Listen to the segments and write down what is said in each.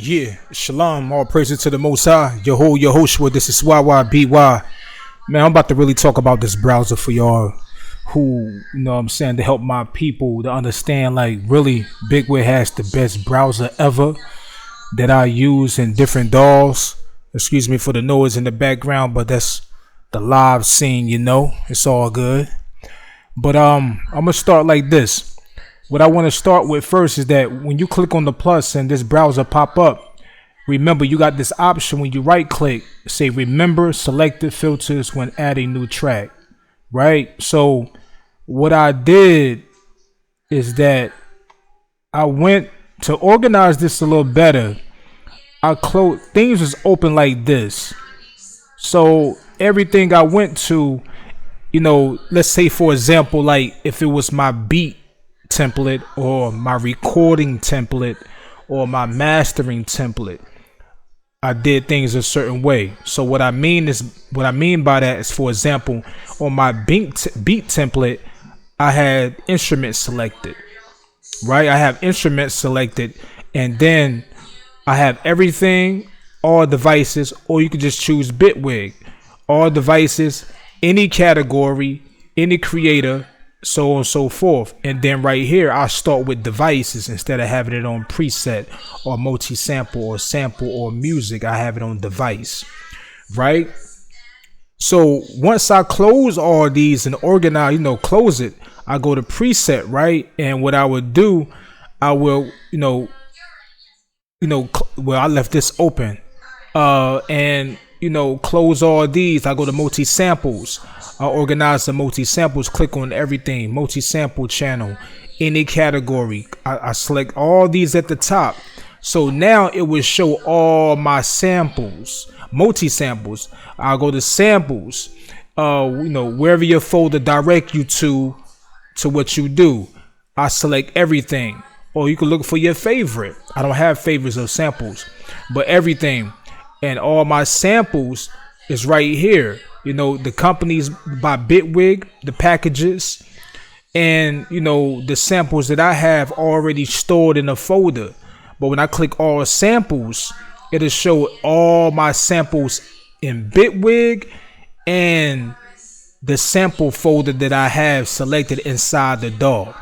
Yeah, shalom, all praises to the Most High, Yehoshua. This is YYBY. Man, I'm about to really talk about this browser for y'all who, what I'm saying, to help my people to understand, like, really, Bitwig has the best browser ever that I use in different DAWs. Excuse me for the noise in the background, but that's the live scene, it's all good. But I'm gonna start like this. What I want to start with first is that when you click on the plus and this browser pop up, remember you got this option when you right click, say remember selected filters when adding new track, right? So what I did is that I went to organize this a little better. I closed things was open like this. So everything I went to, let's say for example, like if it was my beat template or my recording template or my mastering template, I did things a certain way. So what I mean by that is, for example, on my beat template, I had instruments selected, right? I have instruments selected, and then I have everything, all devices, or you could just choose Bitwig, all devices, any category, any creator, so on and so forth. And then right here I start with devices instead of having it on preset or multi-sample or sample or music. I have it on device, right? So once I close all these and organize, close it, I go to preset, right? And what I would do, I will well, I left this open and close all these. I go to multi-samples. I organize the multi-samples, click on everything, multi-sample channel, any category. I select all these at the top. So now it will show all my samples, multi-samples. I'll go to samples, wherever your folder direct you to what you do. I select everything. Or you can look for your favorite. I don't have favorites of samples, but everything. And all my samples is right here. The companies by Bitwig, the packages, and the samples that I have already stored in a folder. But when I click all samples, it'll show all my samples in Bitwig and the sample folder that I have selected inside the DAW.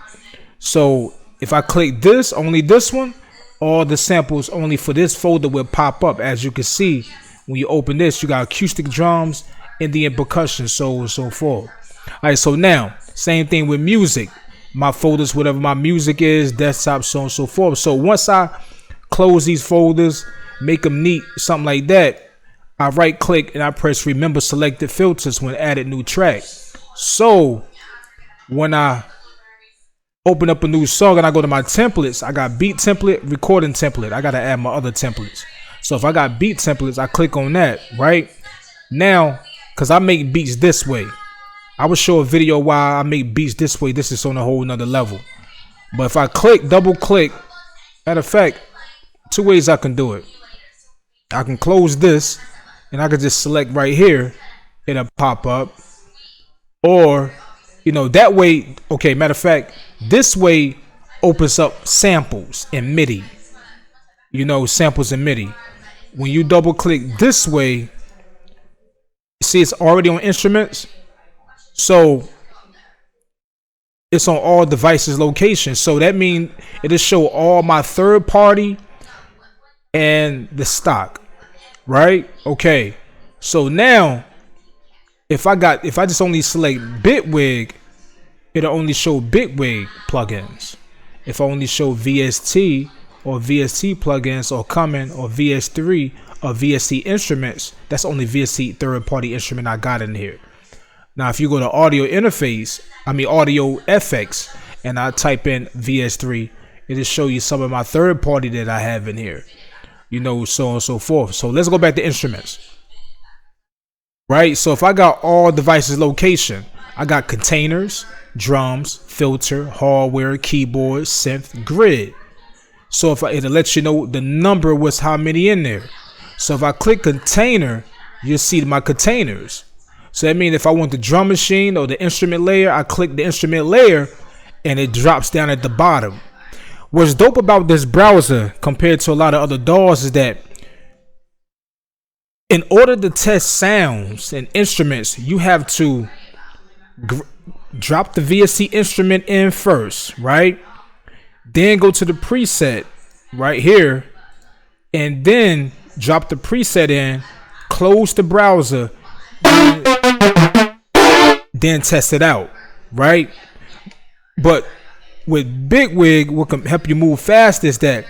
So if I click this, only this one, all the samples only for this folder will pop up. As you can see, when you open this, you got acoustic drums, Indian percussion, so on and so forth. All right, so now, same thing with music. My folders, whatever my music is, desktop, so on and so forth. So once I close these folders, make them neat, something like that, I right click and I press remember selected filters when added new track. So when I open up a new song and I go to my templates, I got beat template, recording template. I got to add my other templates. So if I got beat templates, I click on that, right? Now, because I make beats this way. I will show a video why I make beats this way. This is on a whole nother level. But if I double click, matter of fact, two ways I can do it. I can close this and I can just select right here. It'll pop up. Or, that way, okay, matter of fact, this way opens up samples in MIDI. Samples in MIDI. When you double click this way, see it's already on instruments. So it's on all devices locations. So that means it'll show all my third party and the stock. Right? Okay. So now if I just only select Bitwig, it'll only show Bitwig plugins. If I only show VST or VST plugins or Common or VS3 or VST instruments, that's only VST third party instrument I got in here. Now if you go to audio FX, and I type in VS3, it'll show you some of my third party that I have in here, so on and so forth. So let's go back to instruments. Right? So if I got all devices location, I got containers, drums, filter, hardware, keyboard, synth, grid. So if it'll let you know the number was how many in there. So if I click container, you'll see my containers. So that means if I want the drum machine or the instrument layer, I click the instrument layer and it drops down at the bottom. What's dope about this browser compared to a lot of other DAWs is that in order to test sounds and instruments, you have to drop the VST instrument in first, right? Then go to the preset right here, and then drop the preset in, close the browser, then test it out, right? But with Bitwig, what can help you move fast is that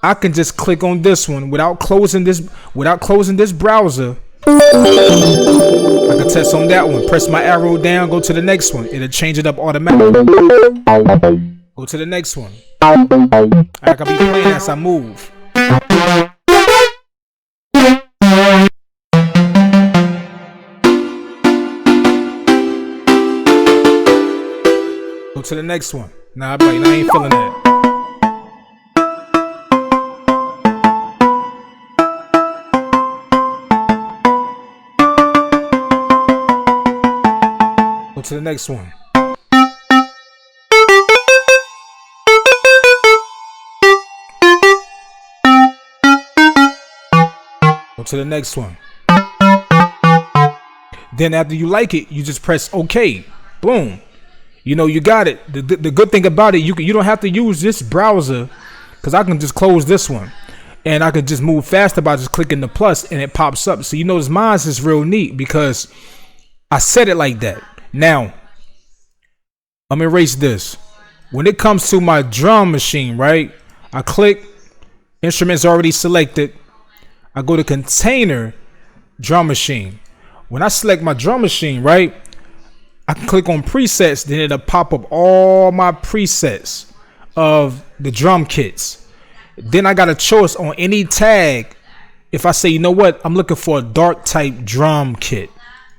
I can just click on this one without closing this browser. I can test on that one. Press my arrow down, go to the next one. It'll change it up automatically. Go to the next one. I can be playing as I move. Go to the next one. Nah, I ain't feeling that. Go to the next one. Go to the next one. Then after you like it, you just press OK. Boom. You know, you got it. The good thing about it, you don't have to use this browser, because I can just close this one and I can just move faster by just clicking the plus and it pops up. So you notice mine is real neat because I set it like that. Now, I'm gonna erase this. When it comes to my drum machine, right? I click, instruments already selected. I go to container, drum machine. When I select my drum machine, right? I can click on presets, then it'll pop up all my presets of the drum kits. Then I got a choice on any tag. If I say, you know what, I'm looking for a dark type drum kit,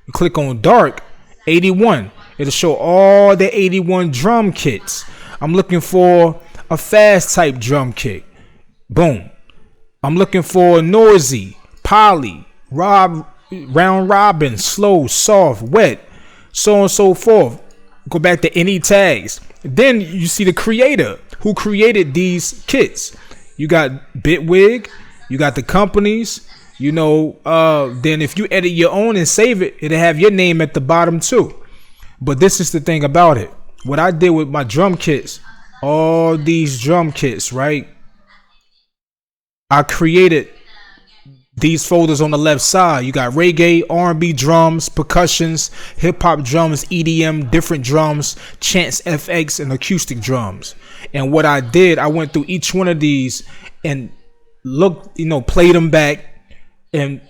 you click on dark, 81. It'll show all the 81 drum kits. I'm looking for a fast type drum kit. Boom. I'm looking for noisy, poly, round robin, slow, soft, wet, so on and so forth. Go back to any tags. Then you see the creator who created these kits. You got Bitwig, you got the companies, you know. Then if you edit your own and save it, it'll have your name at the bottom too. But this is the thing about it. What I did with my drum kits, all these drum kits, right? I created these folders on the left side. You got reggae, R&B drums, percussions, hip-hop drums, EDM, different drums, chants, FX, and acoustic drums. And what I did, I went through each one of these and looked, you know, played them back, and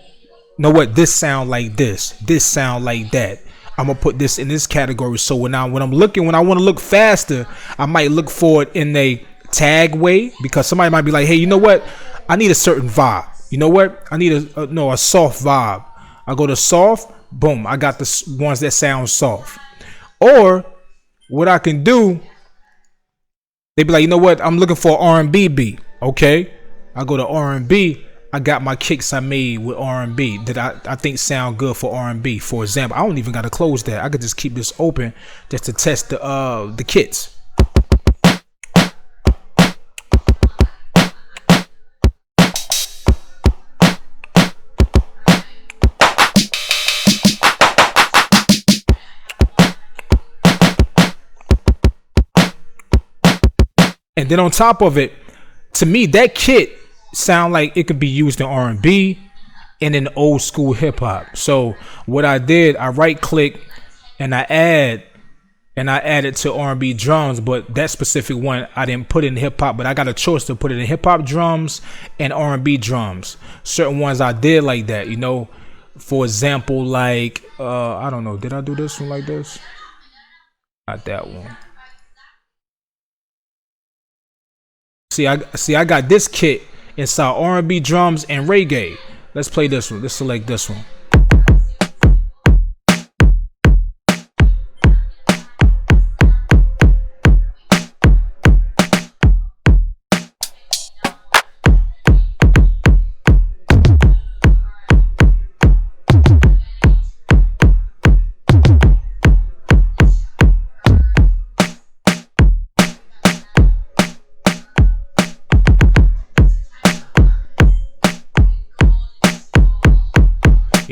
know what, this sound like this sound like that. I'm gonna put this in this category. So when I want to look faster, I might look for it in a tag way, because somebody might be like, hey, you know what, I need a certain vibe. You know what? I need a soft vibe. I go to soft, boom, I got the ones that sound soft. Or what I can do, they be like, you know what? I'm looking for R&B beat. Okay, I go to R&B. I got my kicks I made with R&B that I think sound good for R&B. For example, I don't even got to close that. I could just keep this open just to test the kits. And then on top of it, to me, that kit sound like it could be used in R&B and in old school hip hop. So what I did, I right click and I add it to R&B drums, but that specific one I didn't put in hip hop, but I got a choice to put it in hip hop drums and R&B drums. Certain ones I did like that, you know. For example, like I don't know, did I do this one like this? Not that one. See, I got this kit inside R&B drums and reggae. Let's play this one. Let's select this one.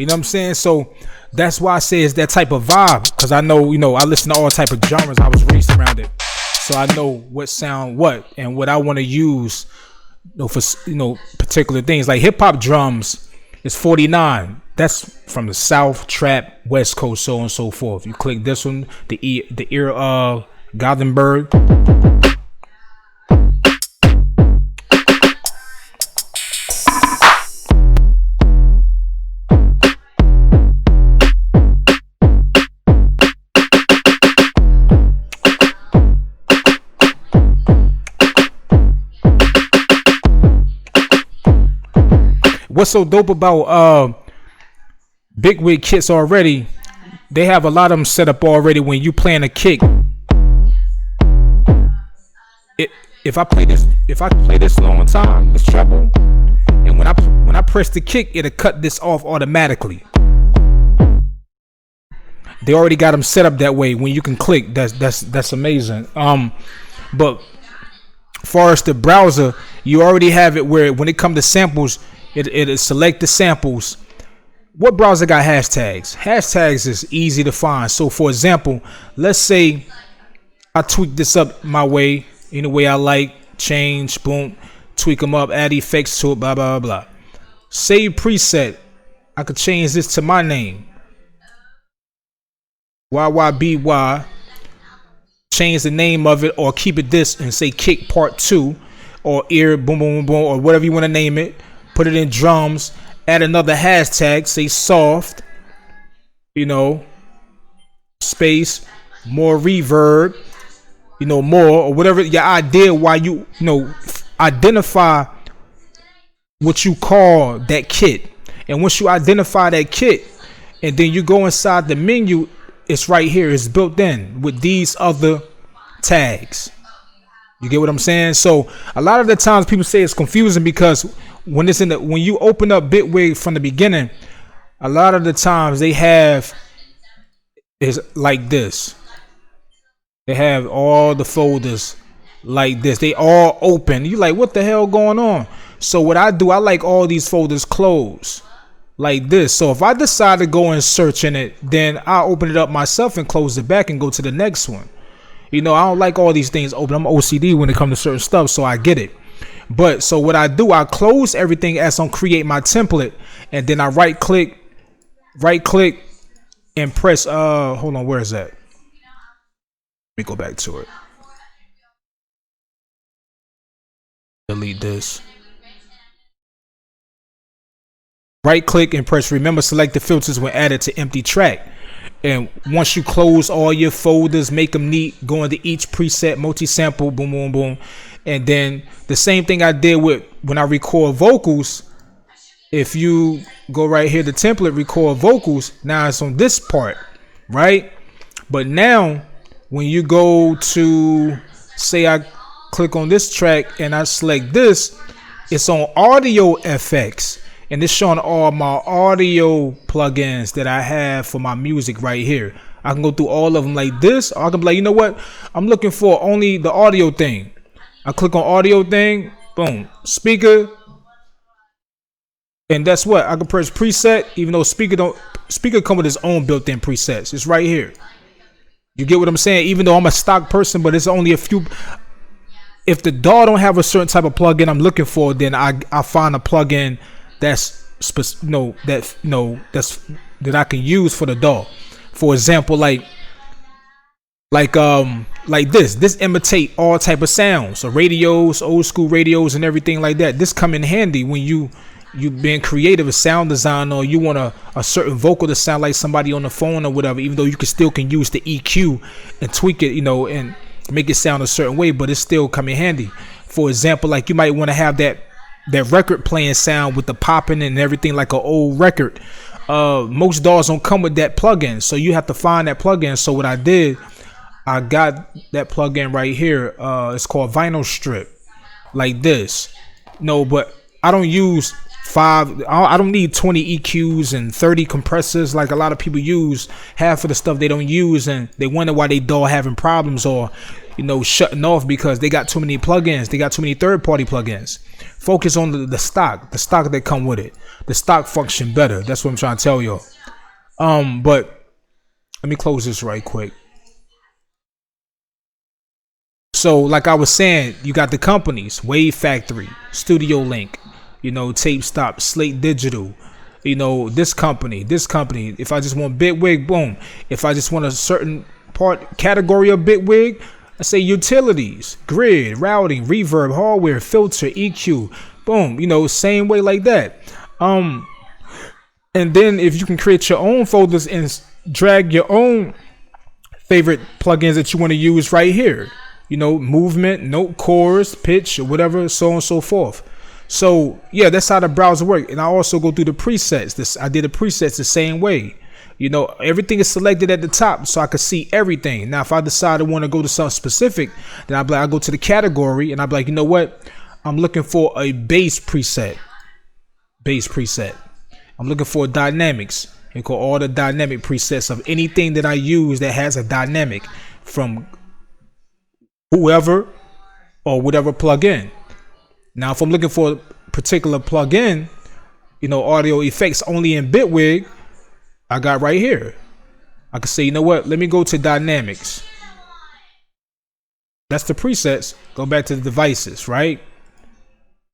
You know what I'm saying? So that's why I say it's that type of vibe, because I know, I listen to all type of genres. I was raised around it, so I know what sound what and what I want to use, for particular things. Like hip hop drums is 49. That's from the South, trap, West Coast, so on and so forth. You click this one, the ear of Gothenburg. What's so dope about Bitwig kits already? They have a lot of them set up already. When you playing a kick, if I play this long time, this treble, and when I press the kick, it'll cut this off automatically. They already got them set up that way. When you can click, that's amazing. But far as the browser, you already have it where when it comes to samples, it'll select the samples. What browser got hashtags? Hashtags is easy to find. So for example, let's say I tweak this up my way, any way I like, change, boom, tweak them up, add effects to it, blah, blah, blah, blah. Save preset. I could change this to my name. YYBY. Change the name of it, or keep it this and say kick part 2, or ear, boom, boom, boom, boom, or whatever you want to name it. Put it in drums, add another hashtag, say soft, space, more reverb, more, or whatever your idea, why you, identify what you call that kit. And once you identify that kit, and then you go inside the menu, it's right here, it's built in with these other tags. You get what I'm saying? So a lot of the times people say it's confusing because when you open up Bitwig from the beginning, a lot of the times they have is like this. They have all the folders like this. They all open. You like, what the hell going on? So what I do, I like all these folders closed like this. So if I decide to go and search in it, then I open it up myself and close it back and go to the next one. I don't like all these things open. I'm OCD when it comes to certain stuff, so I get it. But so what I do, I close everything as I'm create my template, and then I right click and press hold on, where is that? Let me go back to it. Delete this. Right click and press remember select the filters when added to empty track. And once you close all your folders, make them neat, go into each preset, multi-sample, boom, boom, boom. And then the same thing I did with when I record vocals. If you go right here, the template, record vocals, now it's on this part, right? But now when you go to, say I click on this track and I select this, it's on audio FX. And it's showing all my audio plugins that I have for my music right here. I can go through all of them like this, or I can be like, you know what? I'm looking for only the audio thing. I click on audio thing, boom, speaker. And that's what I can press preset, even though speaker come with its own built-in presets. It's right here. You get what I'm saying? Even though I'm a stock person, but it's only a few. If the DAW don't have a certain type of plugin I'm looking for, then I find a plugin that I can use for the DAW. For example, like this imitate all type of sounds, so radios, old school radios, and everything like that. This come in handy when you being creative, a sound design, or you want a certain vocal to sound like somebody on the phone or whatever. Even though you can use the EQ and tweak it, and make it sound a certain way, but it's still come in handy. For example, like you might want to have that record playing sound with the popping and everything like an old record. Most DAWs don't come with that plugin, so you have to find that plugin. So what I did, I got that plugin right here. It's called Vinyl Strip, like this. No, but I don't use I don't need 20 EQs and 30 compressors like a lot of people use. Half of the stuff they don't use, and they wonder why they DAW having problems or shutting off because they got too many plugins. They got too many third-party plugins. Focus on the stock that come with it. the stock function better. That's what I'm trying to tell y'all. But let me close this right quick. So, like I was saying, you got the companies: Wave Factory, Studio Link, Tape Stop, Slate Digital. This company, this company. If I just want Bitwig, boom. If I just want a certain category of Bitwig, I say utilities, grid, routing, reverb, hardware, filter, EQ, boom. Same way like that. And then if you can create your own folders and drag your own favorite plugins that you want to use right here. Movement, note, chorus, pitch, or whatever, so on and so forth. So yeah, that's how the browser works. And I also go through the presets. I did the presets the same way. Everything is selected at the top so I can see everything. Now, if I decide I want to go to something specific, then I go to the category and I'll be like, you know what? I'm looking for a bass preset. I'm looking for dynamics. You call all the dynamic presets of anything that I use that has a dynamic from whoever or whatever plugin. Now, if I'm looking for a particular plugin, audio effects only in Bitwig, I got right here. I can say, you know what? Let me go to dynamics. That's the presets. Go back to the devices, right?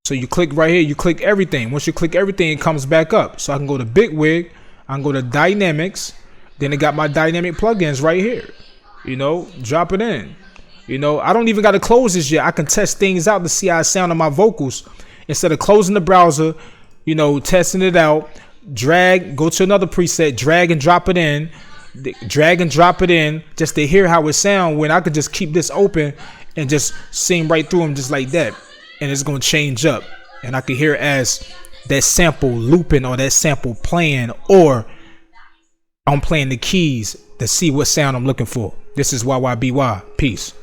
So you click right here, you click everything. Once you click everything, it comes back up. So I can go to Bitwig, I can go to dynamics. Then it got my dynamic plugins right here. Drop it in. I don't even got to close this yet. I can test things out to see how it sound on my vocals. Instead of closing the browser, testing it out, go to another preset, drag and drop it in, just to hear how it sound, when I could just keep this open and just sing right through them just like that. And it's going to change up. And I can hear it as that sample looping or that sample playing, or I'm playing the keys to see what sound I'm looking for. This is YYBY. Peace.